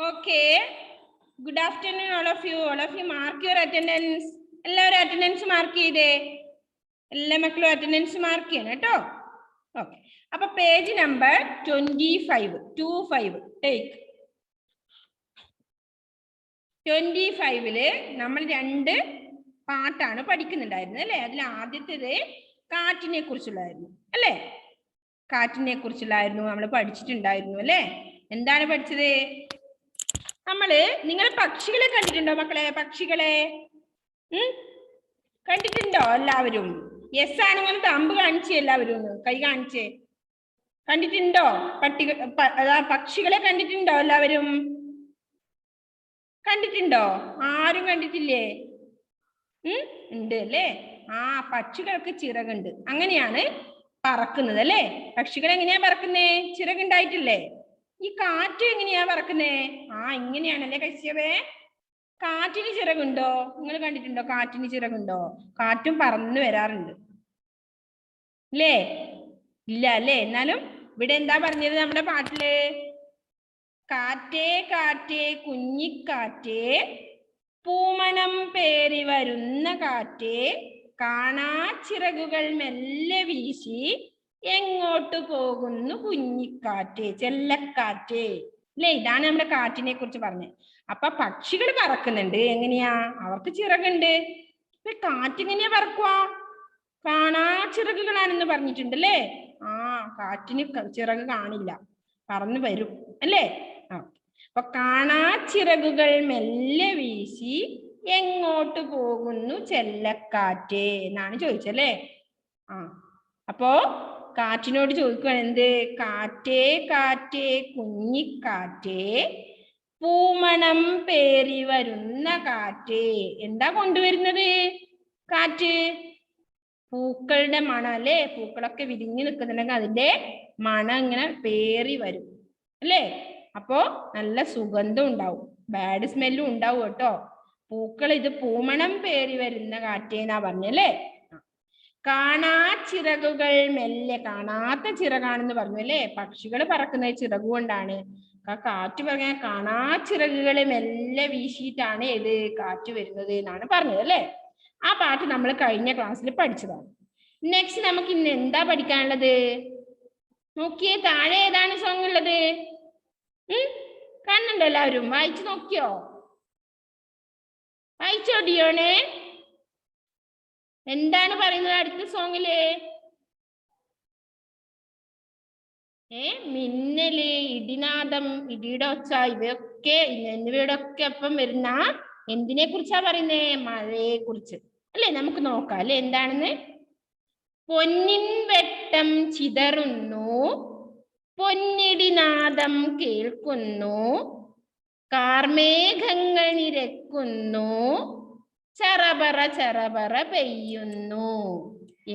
Okay. Good afternoon, all of you. All of you mark your attendance. എല്ലാവരും attendance mark ചെയ്തേ. എല്ലാ മക്കളും attendance mark ചെയ്യണം കേട്ടോ. ഓക്കെ. അപ്പൊ പേജ് നമ്പർ 25 ടേക്ക് 25 നമ്മൾ 2 പാട്ടാണ് പഠിക്കുന്നുണ്ടായിരുന്നത് അല്ലേ? അതിൽ ആദ്യത്തേത് കാറ്റിനെ കുറിച്ചുള്ളായിരുന്നു അല്ലേ? കാറ്റിനെ കുറിച്ചുള്ളായിരുന്നു നമ്മൾ പഠിച്ചിട്ടുണ്ടായിരുന്നു അല്ലേ? എന്താണ് പഠിച്ചത്? നിങ്ങൾ പക്ഷികളെ കണ്ടിട്ടുണ്ടോ മക്കളെ? പക്ഷികളെ കണ്ടിട്ടുണ്ടോ എല്ലാവരും? യെസ് ആണെങ്കിൽ തമ്പ് കാണിച്ചേ, എല്ലാവരും കൈ കാണിച്ചേ. കണ്ടിട്ടുണ്ടോ? പക്ഷികളെ കണ്ടിട്ടുണ്ടോ എല്ലാവരും? കണ്ടിട്ടുണ്ടോ? ആരും കണ്ടിട്ടില്ലേ? ഉണ്ട് അല്ലേ? പക്ഷികൾക്ക് ചിറകുണ്ട്, അങ്ങനെയാണ് പറക്കുന്നത് അല്ലേ? പക്ഷികൾ എങ്ങനെയാ പറക്കുന്നേ? ചിറകുണ്ടായിട്ടില്ലേ? ഈ കാറ്റ് എങ്ങനെയാ പറക്കുന്നേ? ഇങ്ങനെയാണല്ലേ കശ്യപേ? കാറ്റിന് ചിറകുണ്ടോ? നിങ്ങൾ കണ്ടിട്ടുണ്ടോ കാറ്റിന് ചിറകുണ്ടോ? കാറ്റും പറന്ന് വരാറുണ്ട് അല്ലേ? ഇല്ല അല്ലേ? എന്നാലും ഇവിടെ എന്താ പറഞ്ഞത് നമ്മുടെ പാട്ടില്? കാറ്റേ കാറ്റേ കുഞ്ഞിക്കാറ്റേ, പൂമണം പേറി വരുന്ന കാറ്റേ, കാണാ ചിറകുകൾ മെല്ലെ വീശി എങ്ങോട്ട് പോകുന്നു കുഞ്ഞിക്കാറ്റേ, ചെല്ലക്കാറ്റേ അല്ലേ? ഇതാണ് നമ്മുടെ കാറ്റിനെ കുറിച്ച് പറഞ്ഞത്. അപ്പൊ പക്ഷികൾ പറക്കുന്നുണ്ട്. എങ്ങനെയാ? അവർക്ക് ചിറകുണ്ട്. കാറ്റിങ്ങനെയാ പറക്കുവാ? കാണാ ചിറകുകളാണെന്ന് പറഞ്ഞിട്ടുണ്ടല്ലേ? കാറ്റിന് ചിറക് കാണില്ല, പറന്നു വരും അല്ലേ? അപ്പൊ കാണാ ചിറകുകൾ മെല്ലെ വീശി എങ്ങോട്ട് പോകുന്നു ചെല്ലക്കാറ്റേ എന്നാണ് ചോദിച്ചല്ലേ? അപ്പോ കാറ്റിനോട് ചോദിക്കുകയാണ് എന്ത്? കാറ്റേ കാറ്റേ കുഞ്ഞിക്കാറ്റേ, പൂമണം പേറി വരുന്ന കാറ്റേ. എന്താ കൊണ്ടുവരുന്നത് കാറ്റ്? പൂക്കളുടെ മണം അല്ലേ? പൂക്കളൊക്കെ വിരിഞ്ഞു നിൽക്കുന്നുണ്ടെങ്കിൽ അതിന്റെ മണം ഇങ്ങനെ പേറി വരും അല്ലേ? അപ്പോ നല്ല സുഗന്ധം ഉണ്ടാവും, ബാഡ് സ്മെല്ലും ഉണ്ടാവും കേട്ടോ. പൂക്കൾ ഇത് പൂമണം പേറി വരുന്ന കാറ്റേന്നാ പറഞ്ഞല്ലേ? കാണാ ചിറകുകൾ മെല്ലെ, കാണാത്ത ചിറകാണെന്ന് പറഞ്ഞു അല്ലേ? പക്ഷികൾ പറക്കുന്നത് ചിറകുകൊണ്ടാണ്. കാറ്റ് പറഞ്ഞാൽ കാണാ ചിറകുകളെ മെല്ലെ വീശിയിട്ടാണ് ഏത് കാറ്റ് വരുന്നത് എന്നാണ് പറഞ്ഞത് അല്ലേ? ആ പാട്ട് നമ്മൾ കഴിഞ്ഞ ക്ലാസ്സിൽ പഠിച്ചതാണ്. നെക്സ്റ്റ് നമുക്ക് ഇന്ന് എന്താ പഠിക്കാനുള്ളത്? നോക്കിയേ, താഴെ ഏതാണ് സോങ് ഉള്ളത്? കാണുന്നുണ്ടോ എല്ലാവരും? വായിച്ചു നോക്കിയോ? വായിച്ചോ ഡിയോണേ? എന്താണ് പറയുന്നത് അടുത്ത സോങ്ങില്? മിന്നല്, ഇടിനാദം, ഇടിയുടെ ഒച്ച, എന്നിവയുടെ ഒക്കെ ഒപ്പം വരുന്ന എന്തിനെ കുറിച്ചാ പറയുന്നേ? മഴയെ കുറിച്ച് അല്ലേ? നമുക്ക് നോക്കാം അല്ലെ എന്താണെന്ന്. പൊന്നിൻ വെട്ടം ചിതറുന്നു, പൊന്നിടിനാദം കേൾക്കുന്നു, കാർമേഘങ്ങൾ നിരക്കുന്നു, ചറപറ ചറപറ പെയ്യുന്നു.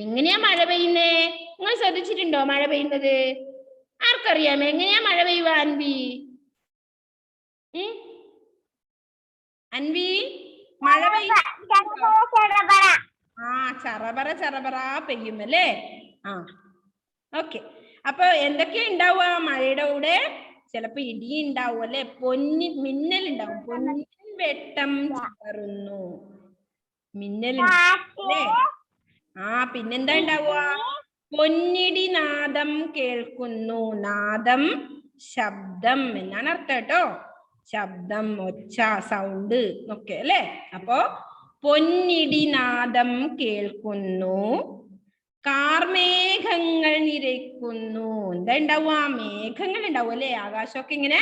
എങ്ങനെയാ മഴ പെയ്യുന്നേ? നിങ്ങൾ ശ്രദ്ധിച്ചിട്ടുണ്ടോ മഴ പെയ്യുന്നത്? ആർക്കറിയാം എങ്ങനെയാ മഴ പെയ്യുക? അൻവി മഴ ചറപറ ചറപറ പെയ്യും അല്ലേ? ഓക്കെ. അപ്പൊ എന്തൊക്കെയാ ഉണ്ടാവുക മഴയുടെ കൂടെ? ചിലപ്പോ ഇടി ഉണ്ടാവും അല്ലെ? മിന്നൽ ഉണ്ടാവും. പൊന്നിൻ വെട്ടം ചിതറുന്നു, മിന്നൽ അല്ലേ? പിന്നെന്താ ഉണ്ടാവുക? പൊന്നിടി നാദം കേൾക്കുന്നു. നാദം ശബ്ദം എന്നാണ് അർത്ഥം കേട്ടോ. ശബ്ദം, ഒച്ച, സൗണ്ട് ഒക്കെ അല്ലേ? അപ്പോ പൊന്നിടി നാദം കേൾക്കുന്നു, കാർമേഘങ്ങൾ നിരക്കുന്നു. എന്താ ഉണ്ടാവുക? മേഘങ്ങൾ ഉണ്ടാവും അല്ലെ? ആകാശമൊക്കെ ഇങ്ങനെ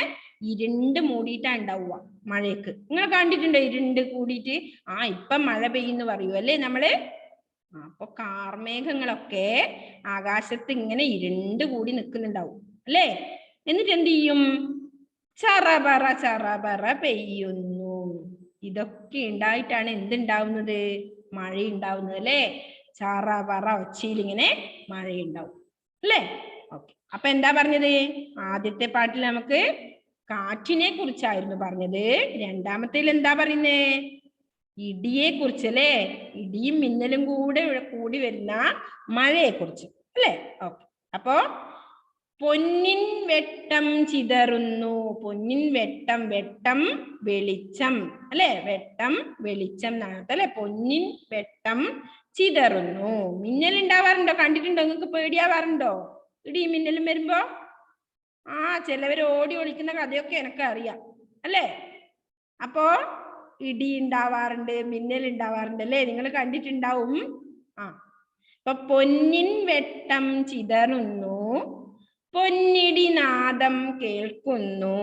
ഇരുണ്ട് മൂടിയിട്ടാ ഉണ്ടാവുക മഴയ്ക്ക്. നിങ്ങൾ കണ്ടിട്ടുണ്ടോ ഇരുണ്ട് കൂടിയിട്ട്? ഇപ്പം മഴ പെയ്യുന്നു പറയൂ അല്ലേ നമ്മള്? അപ്പൊ കാർമേഘങ്ങളൊക്കെ ആകാശത്ത് ഇങ്ങനെ ഇരുണ്ട് കൂടി നിൽക്കുന്നുണ്ടാവും അല്ലേ? എന്നിട്ട് എന്ത് ചെയ്യും? ചറപറ ചറപറ പെയ്യുന്നു. ഇതൊക്കെ ഉണ്ടായിട്ടാണ് എന്തുണ്ടാവുന്നത്? മഴ ഉണ്ടാവുന്നത് അല്ലേ? ചറപറ ഒച്ചയിൽ ഇങ്ങനെ മഴയുണ്ടാവും അല്ലേ? ഓക്കെ. അപ്പൊ എന്താ പറഞ്ഞത്? ആദ്യത്തെ പാട്ടിൽ നമുക്ക് കാറ്റിനെ കുറിച്ചായിരുന്നു പറഞ്ഞത്. രണ്ടാമത്തേൽ എന്താ പറയുന്നേ? ഇടിയെ കുറിച്ചല്ലേ? ഇടിയും മിന്നലും കൂടി വരുന്ന മഴയെ കുറിച്ച് അല്ലേ? ഓക്കെ. അപ്പോ പൊന്നിൻ വെട്ടം ചിതറുന്നു. പൊന്നിൻ വെട്ടം, വെട്ടം വെളിച്ചം അല്ലെ, വെട്ടം വെളിച്ചം എന്നാണ് അല്ലെ. പൊന്നിൻ വെട്ടം ചിതറുന്നു. മിന്നൽ ഉണ്ടാവാറുണ്ടോ? കണ്ടിട്ടുണ്ടോ? നിങ്ങൾക്ക് പേടിയാവാറുണ്ടോ ഇടിയും മിന്നലും വരുമ്പോ? ആ ചിലവര് ഓടി ഒളിക്കുന്ന കഥയൊക്കെ എനിക്ക് അറിയാം അല്ലേ. അപ്പോ ഇടി ഉണ്ടാവാറുണ്ട്, മിന്നൽ ഉണ്ടാവാറുണ്ട് അല്ലേ, നിങ്ങൾ കണ്ടിട്ടുണ്ടാവും. ആ അപ്പൊ പൊന്നിൻ വെട്ടം ചിതറുന്നു, പൊന്നിടി നാദം കേൾക്കുന്നു,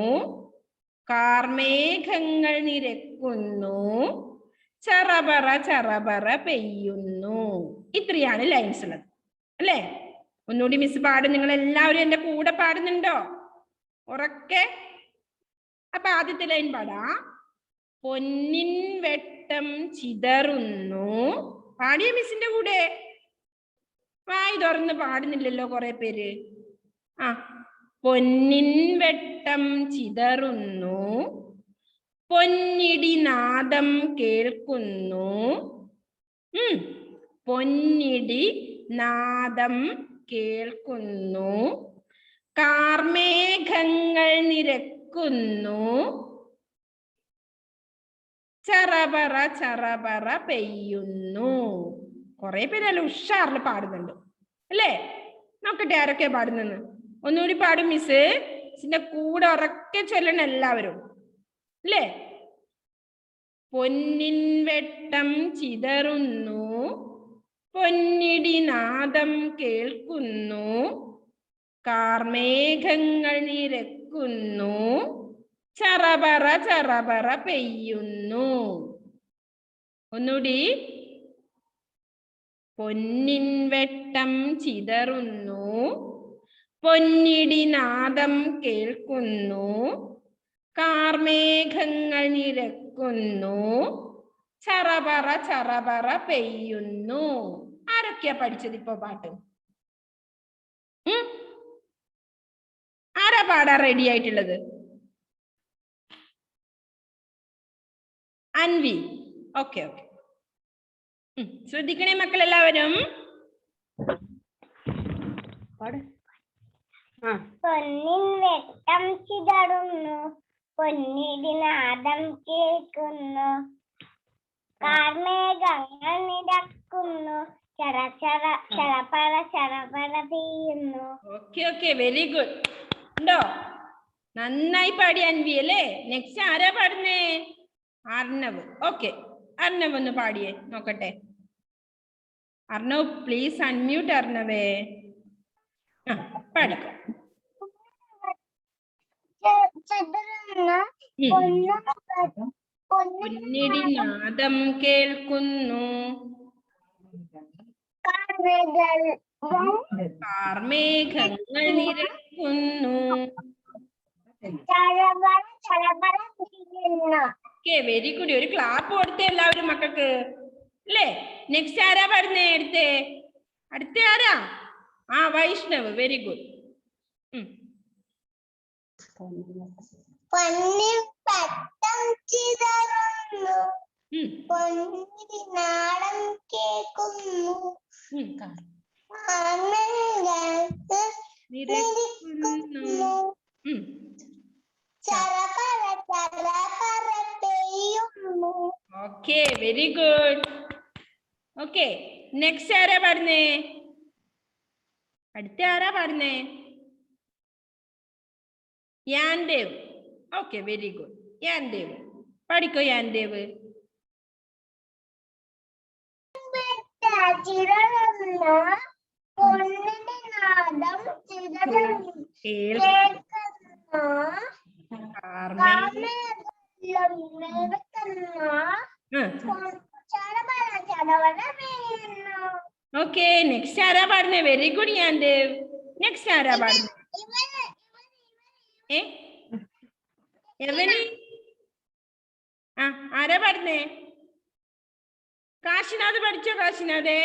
കാർമേഘങ്ങൾ നിരക്കുന്നു, ചറപറ ചറപറ പെയ്യുന്നു. ഇത്രയാണ് ലൈൻസ് ഉള്ളത് അല്ലേ. ഒന്നുകൂടി മിസ് പാടും. നിങ്ങൾ എല്ലാവരും എന്റെ കൂടെ പാടുന്നുണ്ടോ ഉറക്കെ? അപ്പൊ ആദ്യത്തെ ലൈൻ പാടാ. പൊന്നിൻ വെട്ടം ചിതറുന്നു. പാടിയ മിസ്സിന്റെ കൂടെ? വായി തുറന്ന് പാടുന്നില്ലല്ലോ കുറെ പേര്. ആ പൊന്നിൻ വെട്ടം ചിതറുന്നു, പൊന്നിടി നാദം കേൾക്കുന്നു, പൊന്നിടി നാദം കേൾക്കുന്നു, കാർമേഘങ്ങൾ നിരക്കുന്നു, ചറപറ ചറപറ പെയ്യുന്നു. കുറെ പേര് നല്ല ഉഷാറിൽ പാടുന്നുണ്ട് അല്ലേ. നോക്കട്ടെ ആരൊക്കെ പാടുന്നെന്ന്. ഒന്നുകൂടി പാടും മിസ്. ഇതിന്റെ കൂടെ ഉറക്കെ ചൊല്ലണം എല്ലാവരും അല്ലേ. പൊന്നിൻ വെട്ടം ചിതറുന്നു, പൊന്നിടി നാദം കേൾക്കുന്നു, കാർമേഘങ്ങൾ നിരക്കുന്നു, ചറപറ ചറപറ പെയ്യുന്നു. ഒന്നുകൂടി. പൊന്നിൻ വെട്ടം ചിതറുന്നു, പൊന്നിടി നാദം കേൾക്കുന്നു, കാർമേഘങ്ങൾ നിരക്കുന്നു, ചറപറ ചറപറ പെയ്യുന്നു. ആരൊക്കെയാ പഠിച്ചത് ഇപ്പൊ പാട്ട്? ആരാ പാടാൻ റെഡി ആയിട്ടുള്ളത്? അൻവി. ഓക്കെ ഓക്കെ, ശ്രദ്ധിക്കണേ മക്കളെല്ലാവരും. പൊന്നിൻ വെട്ടം ചിതറുന്നു, പൊന്നിടി നാദം കേൾക്കുന്നു, കാർമേഘങ്ങൾ നിരക്കുന്നു, ചറപറ ചറപറ പെയ്യുന്നു. Okay okay, very good. ഉണ്ടോ? നന്നായി പാടി അൻവി അല്ലേ. നെക്സ്റ്റ് ആരാ പാടുന്നേ? അർണവ്. ഓക്കെ, അർണവ് ഒന്ന് പാടിയേ നോക്കട്ടെ. Arnav please unmute. അർണവേ പാടിക്കോ. പൊന്നിടി നാദം കേൾക്കുന്നു, കാർമേഘങ്ങൾ നിരക്കുന്നു. Okay, very good. ഒരു ക്ലാപ്പ് കൊടുത്തേ എല്ലാവരും മക്കൾക്ക് അല്ലേ. നെക്സ്റ്റ് ആരാ പാടുന്നേ? അടുത്ത ആരാ? ആ വൈഷ്ണവ്. Very good. പൊന്നിൻ വെട്ടം ചിതറുന്നു, പൊന്നിടി നാദം കേൾക്കുന്നു, കാർമേഘങ്ങൾ നിരക്കുന്നു, ചറപറ ചറപറ പെയ്യുന്നു. Okay, very good. Okay, next ആരാ പാടുന്നേ? അടുത്ത ആരാ പാടുന്നേ? Yandev. Okay, very good. Yandev പഠിക്കോ. യാൻദേവ്. ചിതറുന്നു, പൊന്നിടി നാദം ചിതറുന്നു, കേൾക്കുന്നു, ഓക്കെ, നെക്സ്റ്റ് ആരാ പാടുന്നേ? Very good യാൻദേവ്. നെക്സ്റ്റ് ആരാ പാടുന്നേ? എവനി. ആരാ പാടുന്നേ? കാശിനാഥ് പഠിച്ചോ? കാശിനാഥേ.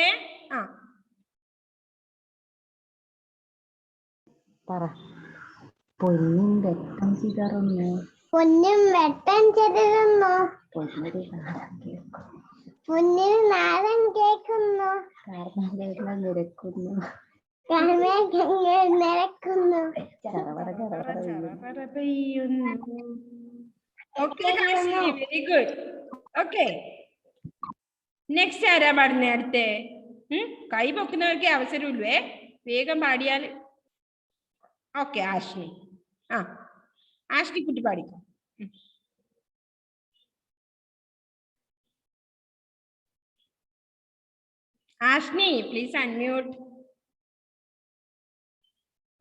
പൊന്നിൻ വെട്ടം ചിതറുന്നു, പൊന്നിൻ വെട്ടം ചിതറുന്നു, പൊന്നിൽ നാദം കേൾക്കുന്നു, കാർമേഘങ്ങൾ നിരക്കുന്നു, കാർമേഘങ്ങൾ നിരക്കുന്നു. ചറവറ ചറവറ പെയ്യുന്നു. ചറപറ പെയ്യുന്നു. Okay Kashi, very good. Okay, next ആരാ പാടുന്നേ? അടുത്തേ കൈ പൊക്കുന്നവർക്ക് അവസരമില്ലേ, വേഗം പാടിയാൽ. ഓക്കെ, ആഷ്മി. ആ, ആഷ്മി കുട്ടി പാടിക്കോ. Ashmi please unmute.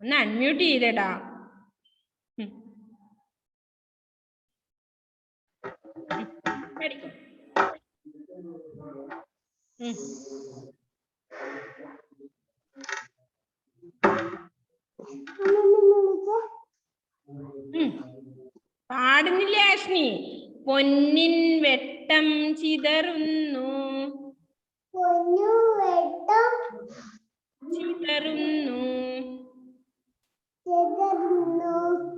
ഒന്ന് അൺമ്യൂട്ട് ചെയ്തേടാ. പഠിക്കും. പാടുന്നില്ലേ ആഷ്മി? പൊന്നിൻ വെട്ടം ചിതറുന്നു, ചിതറുന്നു,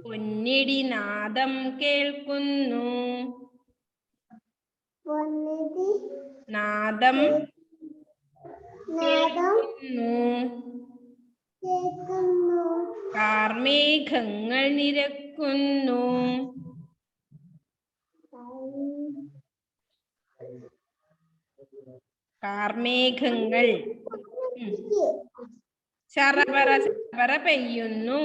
പൊന്നിടി നാദം കേൾക്കുന്നു, നാദം കേൾക്കുന്നു, കാർമേഘങ്ങൾ നിരക്കുന്നു, കാർമേഘങ്ങൾ ചറപറ ചറപറ പെയ്യുന്നു.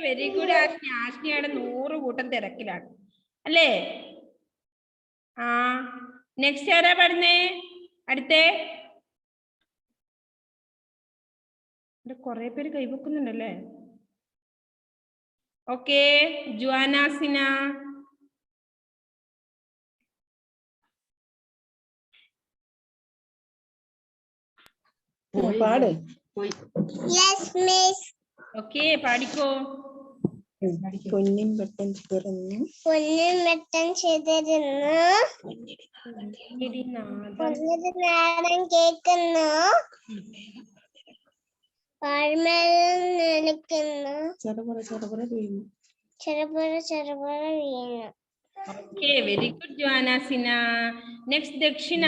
Very good Ashni. ആഷ്നിയുടെ 100 കൂട്ടം തിരക്കിലാണ് അല്ലേ? ആ, നെക്സ്റ്റ് ആരാ പാടുന്നേ? അടുത്തേ കൊറേ പേര് കൈവക്കുന്നുണ്ടല്ലേ. ഓക്കെ, ജുവാനാസിന. പാട്. ഓക്കെ, പാടിക്കോ. പൊന്നിൻ വെട്ടം ചിതറുന്നു, പൊന്നിൻ വെട്ടം ചിതറുന്നു, പൊന്നിടി നാദം കേൾക്കുന്നു, കാർമേഘം നിരക്കുന്നു, ചറപറ ചറപറ പെയ്യുന്നു. ചെറുപുറ ചെറുപുറ വീണു. ഓക്കെ, വെരി ഗുഡ് ജുവാനാസിന. Next Dakshina.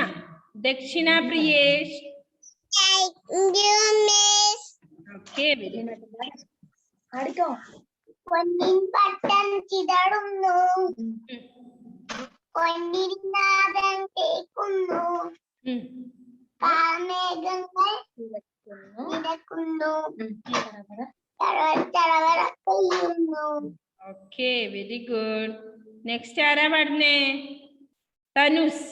Dakshina Priyesh. Okay, very good. പൊന്നിൻ പട്ടം ചിതറുന്നു, പൊന്നിടി നാദം കേൾക്കുന്നു, കാർമേഘങ്ങൾ നിരക്കുന്നു, ചറവറ പെയ്യുന്നു. Okay, very good. നെക്സ്റ്റ് ആരാ പാടുന്നേ? തനുസ്.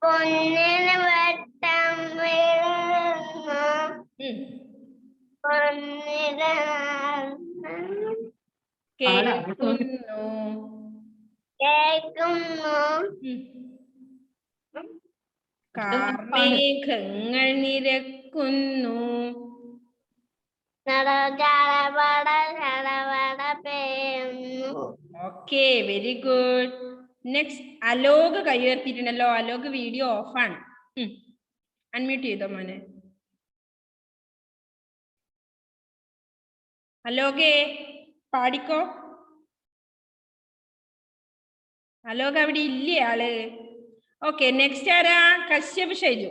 പൊന്നിന് വെട്ടം വീഴുന്നു, പൊന്നിന് കേൾക്കുന്നു, കേൾക്കുന്നു, കാർമേഘങ്ങൾ നിരക്കുന്നു, ചറപറ ചറപറ പെയ്യുന്നു. Okay, very good. Next Alok കൈ ഉയർത്തിയിട്ടുണ്ടല്ലോ. അലോക് വീഡിയോ ഓഫാണ്. അൺമ്യൂട്ട് ചെയ്തോ മോനെ. അലോകേ പാടിക്കോ. അലോക് അവിടെ ഇല്ലേ ആള്? ഓക്കെ, നെക്സ്റ്റ് ആരാ? കശ്യപ് ഷൈജു.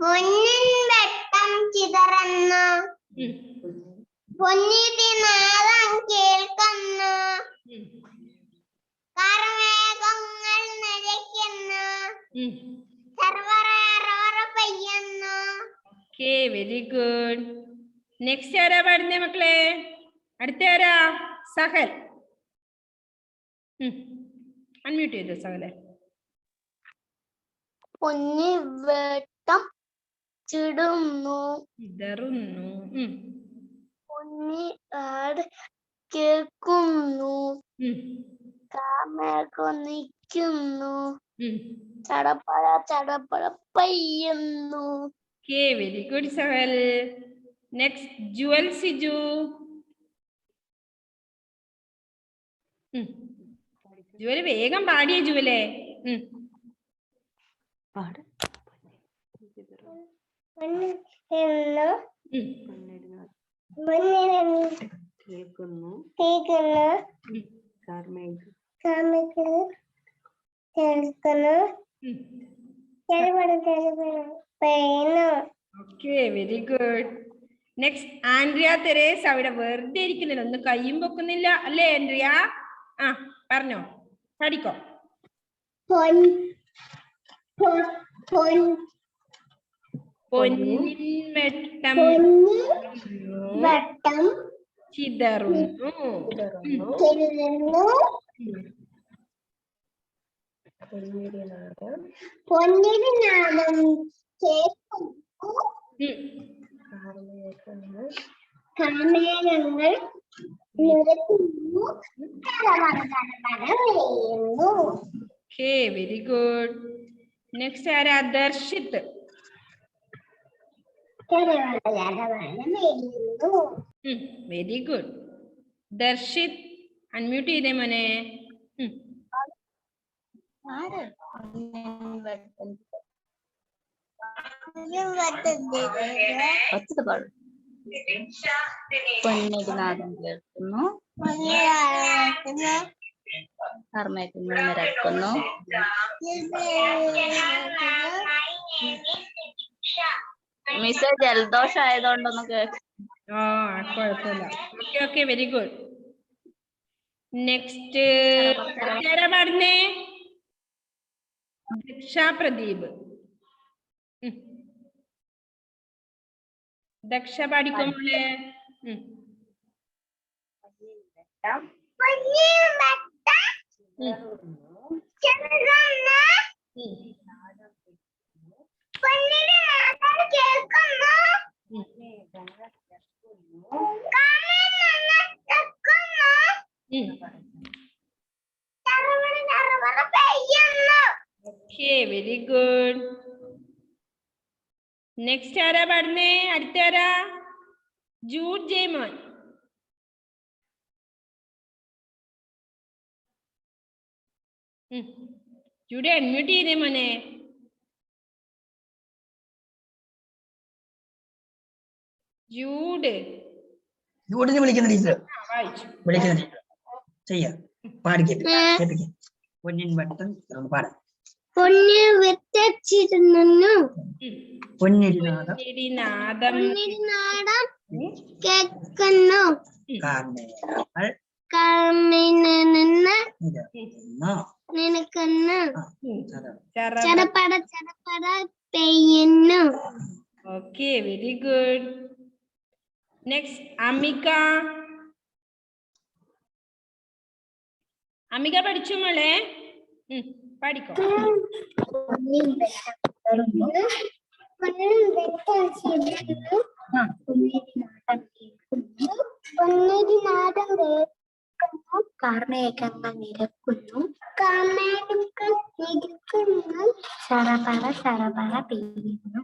പൊന്നിൻ വെട്ടം ചിതറുന്നു, പൊന്നിടി നാദം കേൾക്കുന്നു, കാർമേഘങ്ങൾ നിരക്കുന്നു, ചറപറ പെയ്യുന്നു. Okay, very good. നെക്സ്റ്റ് ആരാ പാടുന്നേ മക്കളെ? അടുത്ത ആരാ? സഹൽ. അൺമ്യൂട്ട് ചെയ്തോ സഹലെ. പൊന്നിൻ വെട്ടം ചിടുന്നു, ചിതറുന്നു, പൊന്നി കേൾക്കുന്നു, കാർമേഘം നിൽക്കുന്നു, ചടപ്പഴ ചടപ്പഴ പെയ്യുന്നു. Okay, very good Sahal. Next Jewel Siju. Jewel വേഗം പാടിയേ ജുവലേ. കേൾക്കുന്നു okay very good. Next Andrea Theres അവിടെ വെറുതെ ഇരിക്കുന്നില്ല, ഒന്ന് കയ്യും പൊക്കുന്നില്ല അല്ലേ ആൻഡ്രിയ? ആ പറഞ്ഞോ, പഠിക്കോ. പൊന്നിൻവെട്ടം ചിതറുന്നു. പൊന്നിടിനാദം കാമേഘങ്ങൾ നിരത്തുന്നു. Okay very good. നെക്സ്റ്റ് ആരാ? Darshit. Very good. Darshit unmute ചെയ്തേ മോനെ. പൊന്നിടിനാദം കേൾക്കുന്നു, കർമ്മേഘങ്ങൾ നിരക്കുന്നു. മിസ് ജലദോഷം ആയതുകൊണ്ടൊന്നും ആ കുഴപ്പമില്ല. Okay okay very good. Next ആരാ പാടുന്നേ? ദക്ഷ പ്രദീപ്. ദക്ഷ പാടിക്കോ മോളെ. Okay very good. നെക്സ്റ്റ് ആരാ പാടുന്നേ? അടുത്ത ആരാ? ജൂഡ് ജെയ്മോൻ. ജൂഡ് അൺമ്യൂട്ട് ചെയ്തേ മോനെ. ജൂഡിനെ വിളിക്കുന്ന ടീച്ചർ വായിച്ചു. വിളിക്കുന്ന ടീച്ചർ ചെയ്യാം. പാടിക്കേ പൊന്നിൻ വട്ടം പാടാം. പൊന്നിടിനാദം കേൾക്കുന്നു. നിനക്കുന്നു. ചടപട ചടപട പെയ്യുന്നു. Okay very good. Next Amika. Amika പഠിച്ചു മോളെ. പഠിക്കോ. കാർമേഘങ്ങൾ നിരക്കുന്നു. ചടപട ചടപട പെയ്യുന്നു.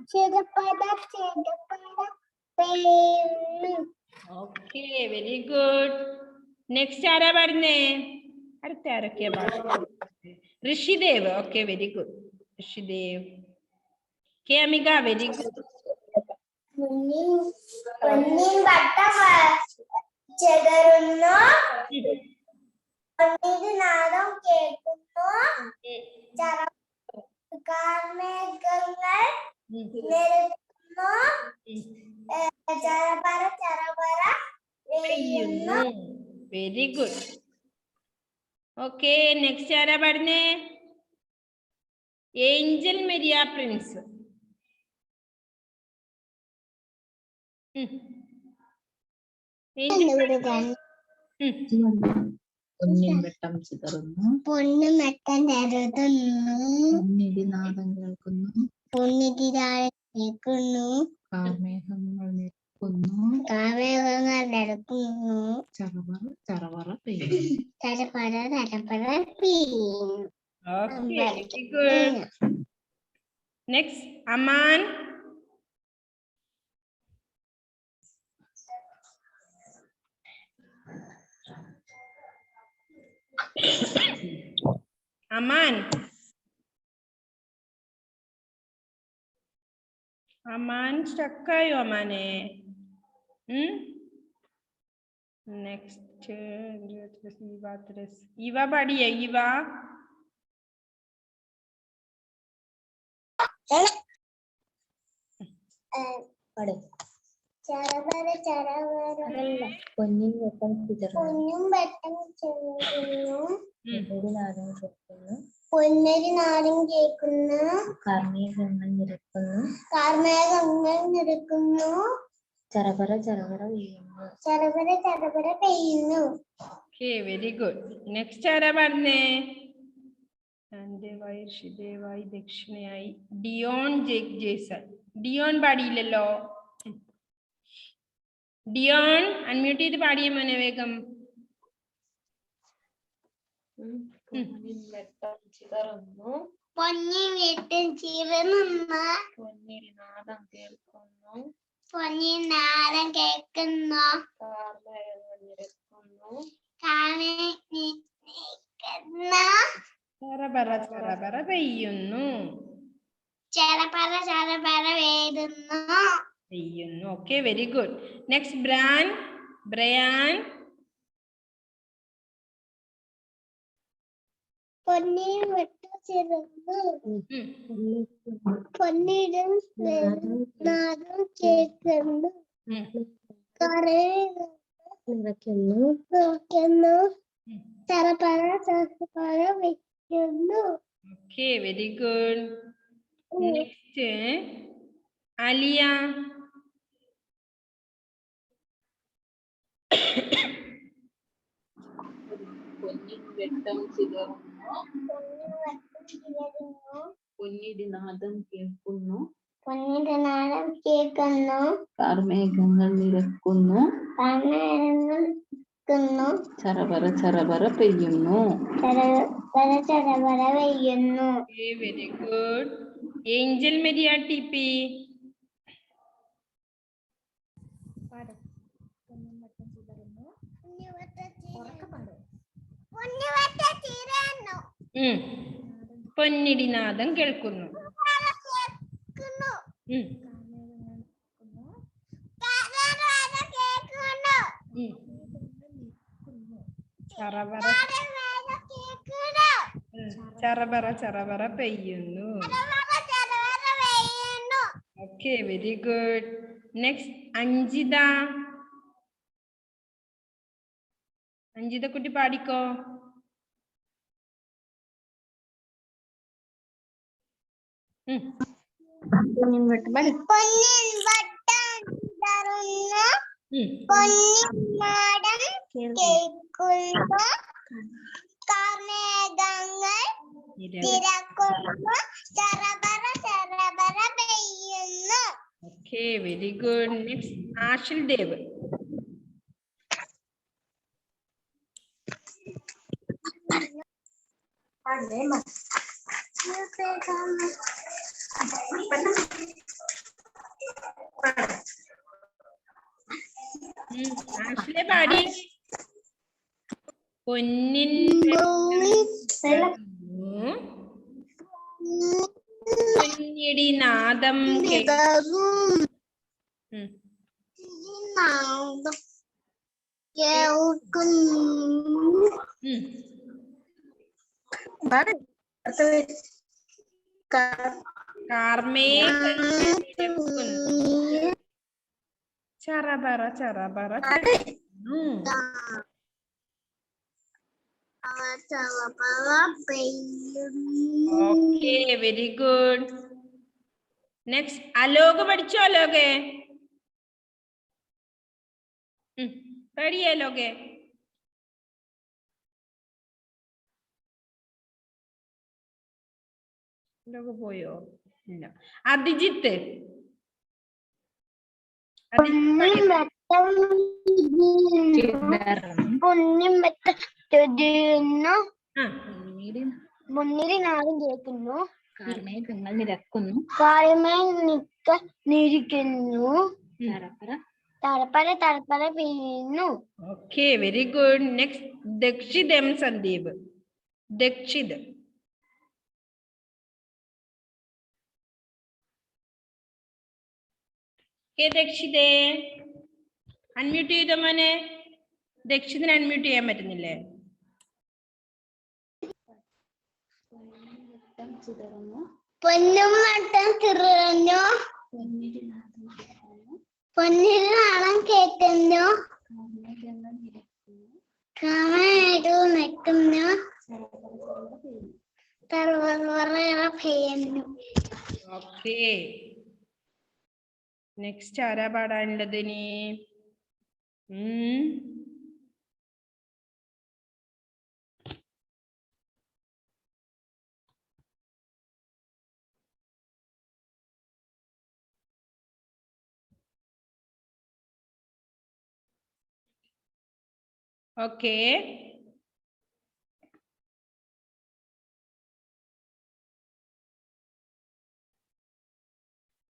Okay very good. നെക്സ്റ്റ് ആരാ പാടുന്നേ? അടുത്ത ആരൊക്കെയാ പാടുന്നത്? Rishidev. Okay very good. Rishidev. കെ അമിക വെരി ഗുഡ്. ചെതറുന്നു. നാദം കേൾക്കുന്നു. കാർമേഘങ്ങൾ നിരത്തുന്നു. ചരപര ചരപര പെയ്യുന്നു. Very good. ഓക്കെ നെക്സ്റ്റ് ആരാ പാടുന്നേ? Angel Maria Prince. പൊന്നിൻ വെട്ടം ചിതറുന്നു. പൊന്നും വെട്ടം തരുതുന്നു. പൊന്നിടിനാദം കേൾക്കുന്നു. പൊന്നിടിനാദം കേൾക്കുന്നു. കാർമേഘങ്ങൾ നിരക്കുന്നു. കാർമേഘങ്ങൾ നിരക്കുന്നു. ചറവറ ചറവറ പെയ്യുന്നു. ചരപര ചരപര പെയ്യുന്നു. Okay, very good. Next, Aman. Aman. Aman സ്റ്റക്കായോ അമാനെ? നെക്സ്റ്റ് ഇവ പാടിയ ഇവ ചരവര ചരവര പൊന്നിൻ വെട്ടം ചിതറുന്നു പൊന്നും വെട്ടം ചെറുക്കുന്നു കേൾക്കുന്നു പൊന്നരി നാടും കേൾക്കുന്നു കാർമേഘങ്ങൾ നിരക്കുന്നു കാർമേഘങ്ങൾ നിരക്കുന്നു ചറപറ ചറപറ വീഴുന്നു ചരവര ചരവര പെയ്യുന്നു. Okay very good. നെക്സ്റ്റ് ആരാ പറഞ്ഞേ? ദേവായി ഋഷിദേവായി ദക്ഷിണയായി ഡിയോൺ ജേസൺ. ഡിയോൺ പാടിയില്ലല്ലോ. ഡിയോൺ അൺമ്യൂട്ട് ചെയ്ത് പാടിയ മോനെ വേഗം. പൊന്നിൻ വെട്ടം ചിതറുന്നു പൊന്നി വീട്ടിൽ ചിറന്നുന്ന പൊന്നിരി നാദം കേൾക്കുന്നു പൊന്നി നാദം കേൾക്കുന്നു കാർമേഘങ്ങൾ നിരക്കുന്നു ചറപറ ചറപറ പെയ്യുന്നു. ചരപറ ചരപറ പെയ്യുന്നു. Okay very good. Next Brian. പൊന്നി വെട്ടം ചിറന്നു പൊന്നിരും നാദം കേൾക്കുന്നു നിറയ്ക്കുന്നു ചരപറ ചരപറ വയ്ക്കുന്നു. Okay very good. Next Aliya. പൊന്നിൻ വെട്ടം ചിതറുന്നു പൊന്നിരി നാദം കേൾക്കുന്നു പൊന്നിന്റെ നാദം കേൾക്കുന്നു കാർമേഘങ്ങൾ നിരക്കുന്നു ചറപറ ചറപറ പെയ്യുന്നു ചരപറ ചരപറ പെയ്യുന്നു. Okay, very good. Angel Maria TP. പൊന്നിടിനാദം കേൾക്കുന്നു. ചറപറ ചറപറ പെയ്യുന്നു. Okay very good. Next Anjitha. Anjitha കുട്ടി പാടിക്കോ. പൊന്നിൻ വട്ടം പൊന്നിനാടം കേൾക്കുന്നു കാർമേഘങ്ങൾ നിരക്കുന്നു ചരപറ ചരപറ പെയ്യുന്നു. Okay very good. Next Ashil Dev. ആഷിലെ പാടി. പൊന്നിൻ പൊന്നിടി നാദം ചറപറ ചറപറ. Okay very good. Next Alok പഠിച്ചോ? അലോകെ പഠിയലോകെ. പോയോ? ഇല്ല. അഭിജിത്ത്. പൊന്നും മുന്നിരി നാടും കേൾക്കുന്നു കാർമേഘങ്ങൾ നിരക്കുന്നു നിരിക്കുന്നു തലപ്പല തലപ്പല പെയ്യുന്നു. Okay very good. Next Dakshit M Sandeep. Dakshit. ദക്ഷിതേ unmute ചെയ്തോ മോനെ. ദക്ഷിതിന് അൺമ്യൂട്ട് ചെയ്യാൻ പറ്റുന്നില്ലേ? പൊന്നും വട്ടം ചിറഞ്ഞു, പൊന്നിൽ നാളം കേൾക്കുന്നു, കാമേഘങ്ങൾ നിൽക്കുന്നു, തലവറ പെയ്യുന്നു. ഓക്കെ, നെക്സ്റ്റ് ആരാ പാടാനുള്ളത് ഇനി? ഓക്കെ,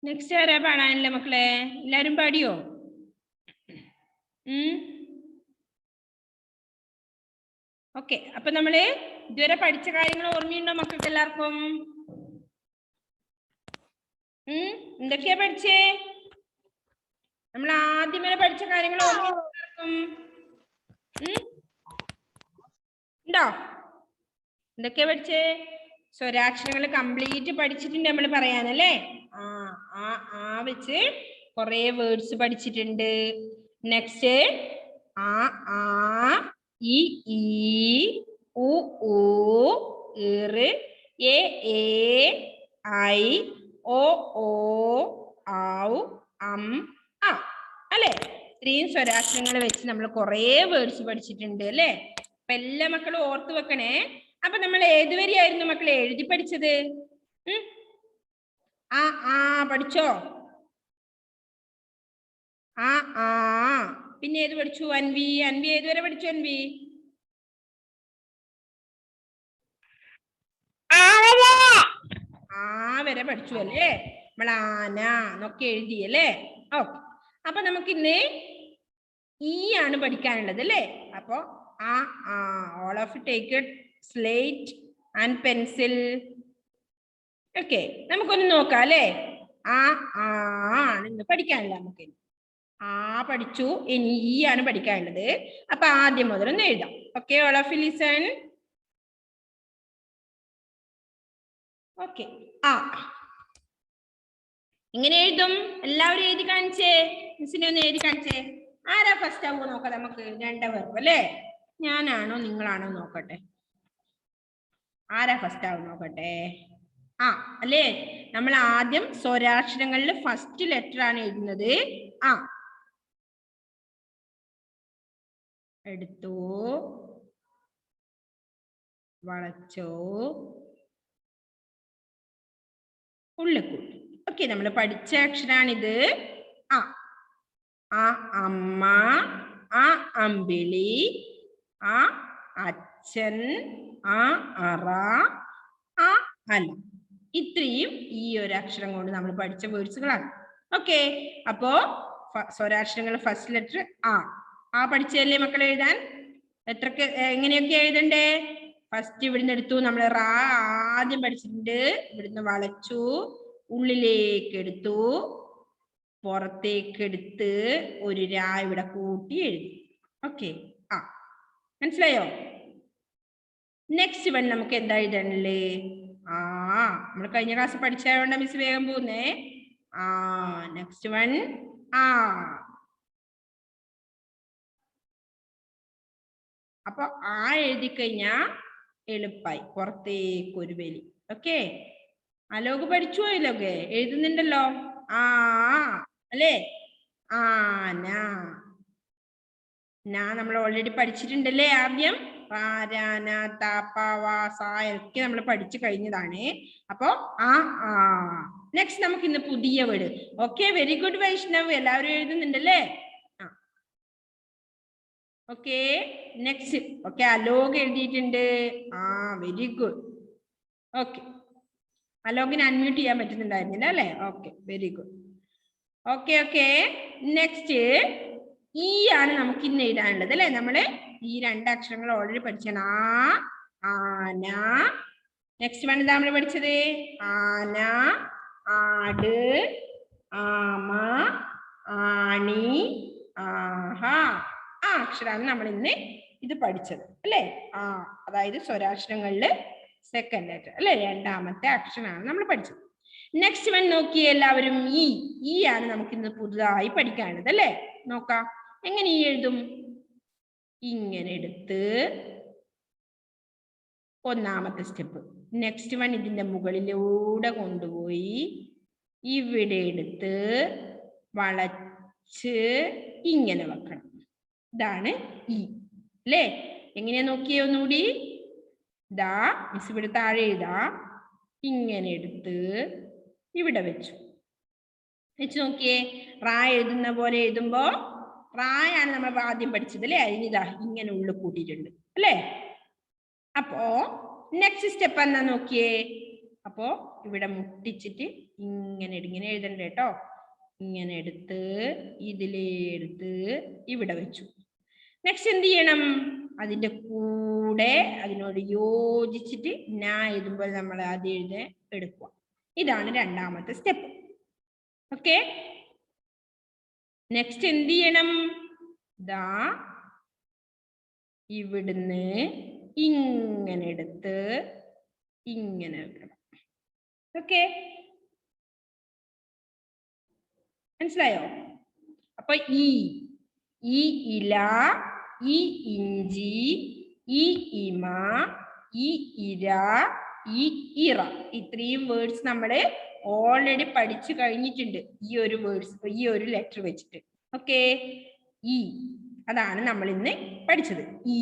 നെക്സ്റ്റ് ആരാ പാടാനല്ലേ മക്കളെ? എല്ലാരും പാടിയോ? ഓക്കെ, അപ്പൊ നമ്മള് ഇതുവരെ പഠിച്ച കാര്യങ്ങൾ ഓർമ്മയുണ്ടോ മക്കൾക്ക് എല്ലാവർക്കും? എന്തൊക്കെയാ പഠിച്ചേ? നമ്മൾ ആദ്യം വരെ പഠിച്ച കാര്യങ്ങൾ ഓർമ്മയുണ്ടോ എല്ലാവർക്കും? ഉണ്ടോ? എന്തൊക്കെയാ പഠിച്ചേ? സ്വരാക്ഷരങ്ങൾ കംപ്ലീറ്റ് പഠിച്ചിട്ടുണ്ട് നമ്മൾ പറയാനല്ലേ. ആ വെച്ച് കുറെ വേർഡ്സ് പഠിച്ചിട്ടുണ്ട്. നെക്സ്റ്റ് ആ ഇ ഈ ഉ ഊ ഇറ് എ ഐ ഓ ഔ അം ആ അല്ലെ? ഇത്രയും സ്വരാക്ഷരങ്ങൾ വെച്ച് നമ്മൾ കുറെ വേർഡ്സ് പഠിച്ചിട്ടുണ്ട് അല്ലേ? അപ്പൊ എല്ലാ മക്കളും ഓർത്തു വെക്കണേ. അപ്പൊ നമ്മൾ ഏതുവരെയായിരുന്നു മക്കളെ എഴുതി പഠിച്ചത്? പഠിച്ചോ? പിന്നെ ഏത് പഠിച്ചു? അൻവി ഏതുവരെ പഠിച്ചു? അൻവി വരെ പഠിച്ചു അല്ലേ? നമ്മൾ ആന എന്നൊക്കെ എഴുതിയല്ലേ? ഓക്കെ, അപ്പൊ നമുക്കിന്ന് ഈ ആണ് പഠിക്കാനുള്ളത് അല്ലേ? അപ്പൊ all of you take a slate and pencil. Okay, നമുക്കൊന്ന് നോക്കാം അല്ലേ? ആണ് ഇന്ന് പഠിക്കാനില്ല. നമുക്ക് പഠിച്ചു, ഇനി ഈ ആണ് പഠിക്കാനുള്ളത്. അപ്പൊ ആദ്യം മുതൽ ഒന്ന് എഴുതാം. Okay, all of you listen. Okay, ഇങ്ങനെ എഴുതും. എല്ലാവരും എഴുതി കാണിച്ചേ. മിസ്സിനെ ഒന്ന് എഴുതി കാണിച്ചേ. ആരാ ഫസ്റ്റ് ആവുക നോക്കാം നമുക്ക്? രണ്ടുപേർക്കും അല്ലേ? ഞാനാണോ നിങ്ങളാണോ നോക്കട്ടെ. ആരാ ഫസ്റ്റ് ആവും നോക്കട്ടെ. അല്ലേ? നമ്മൾ ആദ്യം സ്വരാക്ഷരങ്ങളിൽ ഫസ്റ്റ് ലെറ്റർ ആണ് എഴുതുന്നത്. എടുത്തോ, വളച്ചോ, ഉള്ളിക്കൂട്ടി. ഓക്കെ, നമ്മൾ പഠിച്ച അക്ഷരാണിത്. അമ്മ, അമ്പിളി, അച്ഛൻ, അറ, അല. ഇത്രയും ഈ ഒരു അക്ഷരം കൊണ്ട് നമ്മൾ പഠിച്ച വേർഡ്സുകളാണ്. ഓക്കെ, അപ്പോ സ്വരാക്ഷരങ്ങൾ ഫസ്റ്റ് ലെറ്റർ പഠിച്ചല്ലേ മക്കൾ എഴുതാൻ? എങ്ങനെയൊക്കെ എഴുതണ്ടേ? ഫസ്റ്റ് ഇവിടുന്ന് എടുത്തു, നമ്മൾ ആദ്യം പഠിച്ചിട്ടുണ്ട്. ഇവിടുന്ന് വളച്ചു, ഉള്ളിലേക്ക് എടുത്തു, പുറത്തേക്ക് എടുത്ത് ഒരു ഇവിടെ കൂട്ടി എഴുതി. ഓക്കെ, മനസ്സിലായോ? നെക്സ്റ്റ് വൺ നമുക്ക് എന്താ എഴുതണല്ലേ? നമ്മൾ കഴിഞ്ഞ ക്ലാസ് പഠിച്ചതുകൊണ്ട് മിസ് വേഗം പോകുന്നേ. നെക്സ്റ്റ് വൺ അപ്പൊ എഴുതി കഴിഞ്ഞാ എളുപ്പായി. പുറത്തേക്ക് ഒരു വലി. ഓക്കെ, അലോക് പഠിച്ചു പോയല്ലോക്കെ? എഴുതുന്നുണ്ടല്ലോ. അല്ലേ? നമ്മൾ ഓൾറെഡി പഠിച്ചിട്ടുണ്ടല്ലേ? ആദ്യം ഒക്കെ നമ്മൾ പഠിച്ചു കഴിഞ്ഞതാണ്. അപ്പോ നെക്സ്റ്റ് നമുക്ക് ഇന്ന് പുതിയ word. Okay, very good Vaishnav. എല്ലാവരും എഴുതുന്നുണ്ടല്ലേ? Okay, next. ഓക്കെ, അലോക് എഴുതിയിട്ടുണ്ട്. Very good. ഓക്കെ, അലോകിന് അൺമ്യൂട്ട് ചെയ്യാൻ പറ്റുന്നുണ്ടായിരുന്നില്ല അല്ലേ? Okay, very good. Okay, next ഈ ആണ് നമുക്ക് ഇന്ന് എഴുതാനുള്ളത് അല്ലെ? നമ്മള് ഈ രണ്ടക്ഷരങ്ങൾ ഓൾറെഡി പഠിച്ചാണ്. ആന. നെക്സ്റ്റ് വൺ നമ്മൾ പഠിച്ചത് ആന, ആട്, ആമ, ആണി, ആഹാ. ആ അക്ഷരമാണ് നമ്മൾ ഇന്ന് ഇത് പഠിച്ചത് അല്ലേ? ആ അതായത് സ്വരാക്ഷരങ്ങളില് സെക്കൻഡ് ലെറ്റർ അല്ലെ, രണ്ടാമത്തെ അക്ഷരമാണ് നമ്മൾ പഠിച്ചത്. നെക്സ്റ്റ് വൺ നോക്കിയേ എല്ലാവരും. ഈ ആണ് നമുക്ക് ഇന്ന് പുതുതായി പഠിക്കാനുള്ളത് അല്ലേ? നോക്കാം എങ്ങനെ ഈ എഴുതും. ഇങ്ങനെ എടുത്ത് ഒന്നാമത്തെ സ്റ്റെപ്പ്. നെക്സ്റ്റ് വൺ ഇതിന്റെ മുകളിലൂടെ കൊണ്ടുപോയി ഇവിടെ എടുത്ത് വളച്ച് ഇങ്ങനെ വെക്കണം. ഇതാണ് ഈ അല്ലേ? എങ്ങനെയാ നോക്കിയേ ഒന്നുകൂടി. ദാ മിസ് ഇവിടെ താഴെ എഴുതാ. ഇങ്ങനെ എടുത്ത് ഇവിടെ വെച്ചു നോക്കിയേ. റാ എഴുതുന്ന പോലെ എഴുതുമ്പോ റായാണ് നമ്മൾ ആദ്യം പഠിച്ചത് അല്ലേ? അതിനിതാ ഇങ്ങനെ ഉള്ളിൽ കൂട്ടിയിട്ടുണ്ട് അല്ലേ? അപ്പോ നെക്സ്റ്റ് സ്റ്റെപ്പ് എന്നാ നോക്കിയേ. അപ്പോ ഇവിടെ മുട്ടിച്ചിട്ട് ഇങ്ങനെ എഴുതണ്ട കേട്ടോ. ഇങ്ങനെ എടുത്ത് ഇതിലെടുത്ത് ഇവിടെ വെച്ചു. നെക്സ്റ്റ് എന്ത് ചെയ്യണം? അതിന്റെ കൂടെ അതിനോട് യോജിച്ചിട്ട് ഞാൻ എഴുതുമ്പോൾ നമ്മൾ ആദ്യം എടുക്കുക. ഇതാണ് രണ്ടാമത്തെ സ്റ്റെപ്പ്. ഓക്കെ, നെക്സ്റ്റ് എന്ത് ചെയ്യണം? ദാ ഇവിടുന്ന് ഇങ്ങനെ എടുത്ത് ഇങ്ങനെ വെക്കണം. ഓക്കെ, മനസ്സിലായോ? അപ്പൊ ഈ ഇല, ഈ ഇഞ്ചി, ഈ ഇമ, ഈ ഇര, ഈ ഇറ, ഇത്രയും വേർഡ്സ് നമ്മള് ഓൾറെഡി പഠിച്ചു കഴിഞ്ഞിട്ടുണ്ട്. ഈ ഒരു വേർഡ്സ്, ഈ ഒരു ലെറ്റർ വെച്ചിട്ട്. ഓക്കെ, ഈ അതാണ് നമ്മൾ ഇന്ന് പഠിച്ചത്. ഈ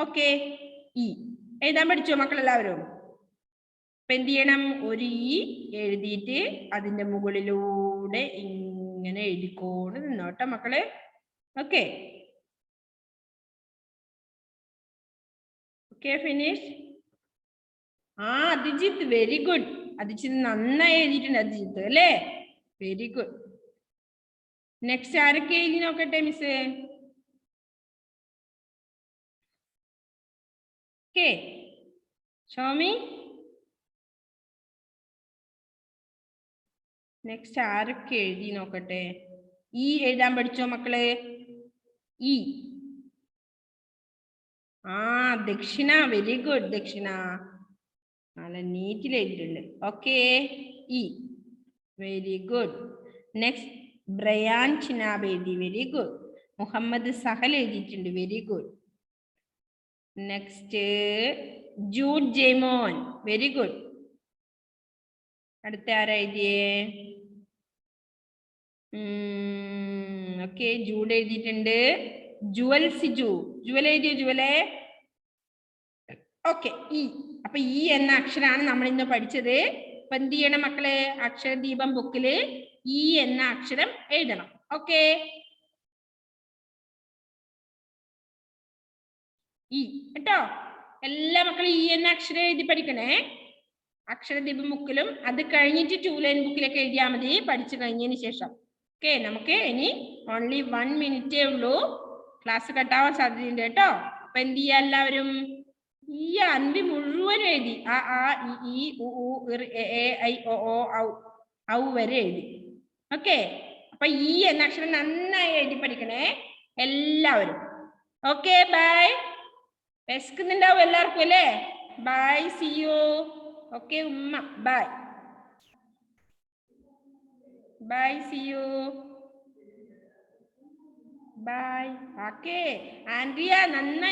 ഓക്കെ, ഈ എഴുതാൻ പഠിച്ചോ മക്കളെല്ലാവരും? അപ്പൊ എന്ത് ചെയ്യണം? ഒരു ഈ എഴുതിയിട്ട് അതിന്റെ മുകളിലൂടെ ഇങ്ങനെ എഴുതിക്കൊണ്ട് നിന്നോട്ടെ മക്കളെ. Okay okay, finish. Abhijith very good. Abhijith നന്നായി എഴുതിയിട്ടുണ്ട് അഭിജിത്ത് അല്ലേ? Very good. നെക്സ്റ്റ് ആരൊക്കെ എഴുതി നോക്കട്ടെ മിസ്? Okay, Xiaomi. നെക്സ്റ്റ് ആരൊക്കെ എഴുതി നോക്കട്ടെ? ഈ എഴുതാൻ പഠിച്ചോ മക്കളെ? ഈ ദക്ഷിണ വെരി ഗുഡ്. ദക്ഷിണ നല്ല നീറ്റിൽ എഴുതിയിട്ടുണ്ട്. ഓക്കെ, ഈ very good. Next Brian Chenab എഴുതി, വെരി ഗുഡ്. മുഹമ്മദ് സഹൽ എഴുതിയിട്ടുണ്ട്, very good. Next Jude Jaimon, very good. അടുത്ത ആരാ എഴുതിയേ? ഓക്കെ, ജൂഡ് എഴുതിയിട്ടുണ്ട്. ജുവൽ സിജു, ജുവൽ എഴുതിയോ? ജുവലെ ഓക്കെ. ഈ അപ്പൊ ഈ എന്ന അക്ഷരാണ് നമ്മൾ ഇന്ന് പഠിച്ചത്. അപ്പൊ എന്ത് ചെയ്യണം മക്കളെ? അക്ഷരദീപം ബുക്കില് ഈ എന്ന അക്ഷരം എഴുതണം. ഓക്കെ, ഈ കേട്ടോ. എല്ലാ മക്കളും ഈ എന്ന അക്ഷരം എഴുതി പഠിക്കണേ. അക്ഷരദീപം ബുക്കിലും അത് കഴിഞ്ഞിട്ട് 2 ലൈൻ ബുക്കിലൊക്കെ എഴുതിയാൽ മതി പഠിച്ചു കഴിഞ്ഞതിന് ശേഷം. ഓക്കെ, നമുക്ക് ഇനി ഓൺലി 1 മിനിറ്റേ ഉള്ളൂ. ക്ലാസ് കട്ടാവാൻ സാധ്യതയുണ്ട് കേട്ടോ. അപ്പൊ എന്ത് ചെയ്യാ എല്ലാവരും? ഈ അൻവി മുഴുവൻ എഴുതി. ഈ ഉ എ ഐ ഒ ഔ വരെ എഴുതി. ഓക്കെ, അപ്പൊ ഈ എന്ന അക്ഷരം നന്നായി എഴുതി പഠിക്കണേ എല്ലാവരും. Okay, by. വിശക്കുന്നുണ്ടാവും എല്ലാവർക്കും അല്ലേ? Bye, see you. ഓക്കെ ഉമ്മ, bye bye, see you, bye. Okay, Andrea നന്നായി